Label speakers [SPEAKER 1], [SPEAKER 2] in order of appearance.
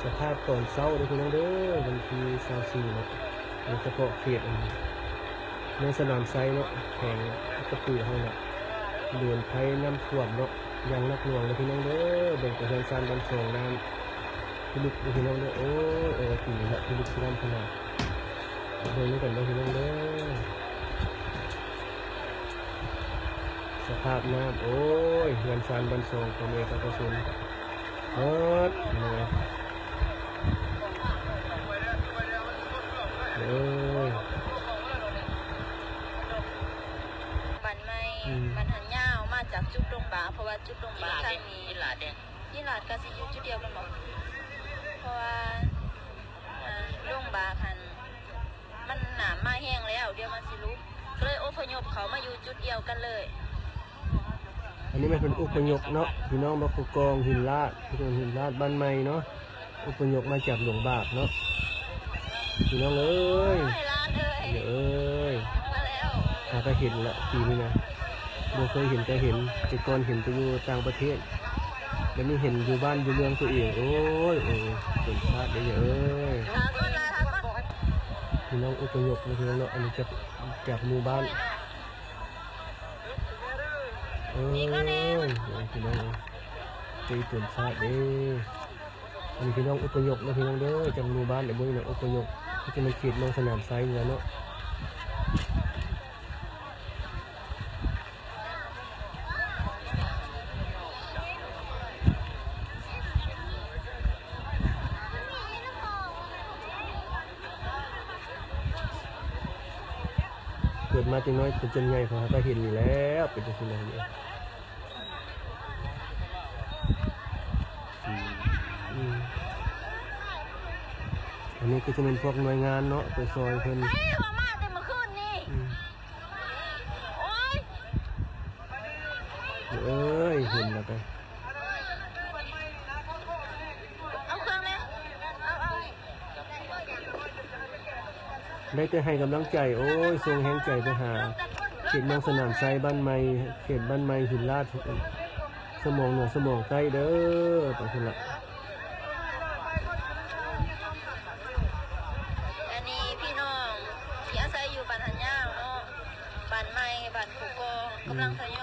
[SPEAKER 1] สภาพตอนเช้าเด้อพี่น้องเด้อวันที่24เนาะโดยเฉพาะเขตในสนามไซเนาะแข่งกระปือเฮาน่ะเดือนไผน้ำท่วมเนาะอย่างหนักหน่วงเลยพี่น้องเด้อเบิ่งกระเทือนซันบันสองน้ำพิลึกเด้อพี่น้องเด้อโอ้ยปีนี้ละพิลึกพิลั่นขนาดเบิ่งนี่กันเด้อพี่น้องเด้อสภาพน้ำโอ้ยเทือนซันบันสองตัวเมฆกระสุนเฮ็ดเลยเอ้ย
[SPEAKER 2] บันไม่มันหันยาวมาจากจุดตรงบาเพราะว่าจุดตรงบาข้างนี้ยี่หลาดก็สิอยู่จุดเดียวกันหมดเพราะว่าตรงบาคันมันหนามมาแห้งแล้วเดี๋ยวมันสิลุกก็เลยอพยพเขามาอยู่จุดเดียวกันเลย
[SPEAKER 1] อันนี้มันเป็นอุปยคเนาะพี่น้องบักกองหินลาดพี่น้องหินลาดบ้านใหม่เนาะอุปยคมาจากหลวงบากเนาะพี่น้องเอ้ยเอ้ย
[SPEAKER 2] มาแล้ว
[SPEAKER 1] ก็เห็นละปีนี้นะบ่เคยเห็นแต่เห็นแต่ก่อนเห็นไปอยู่ต่างประเทศแล้วนี่เห็นอยู่บ้านอยู่เมืองตัวเองโอ้ยเป็นชาติได้เอ้ยพี่น้องอุปยคพี่น้องเนาะอันนี้จากหมู่บ้านพี่น้องตีตุ่นชาติเด้อันนี้พี่น้องอุปยคนะพี่น้องเด้อจากหมู่บ้านเดี๋ยวพวกนี้อุปยคที่จะมาขีดลงสนามไซน์เนาะเกิดมาจังน้อยเป็นจนใหญ่พอได้เห็นอยู่แล้วเป็นจังไงเนี่ยอันนี้ก็จะเป็นพวกหน่วยงานเนาะไปซอยเพิ่น
[SPEAKER 2] มาแต่เมื่อคืนนี่โอ้ย
[SPEAKER 1] เอ้ยเห็นแล้วไป
[SPEAKER 2] เอาเครื่องเลย
[SPEAKER 1] ได้แต่ให้กำลังใจโอ้ยทรงแห่งใจไปหาเขตเมืองสนามไซบ้านใหม่เขตบ้านใหม่หินลาดสมองเหนือสมองใต้เด้อไปคนละ
[SPEAKER 2] อันนี้พี่น้องที่อาศัยอยู่บ้านหันยาวเนาะบ้านใหม่บ้านผูกกองกำลังทย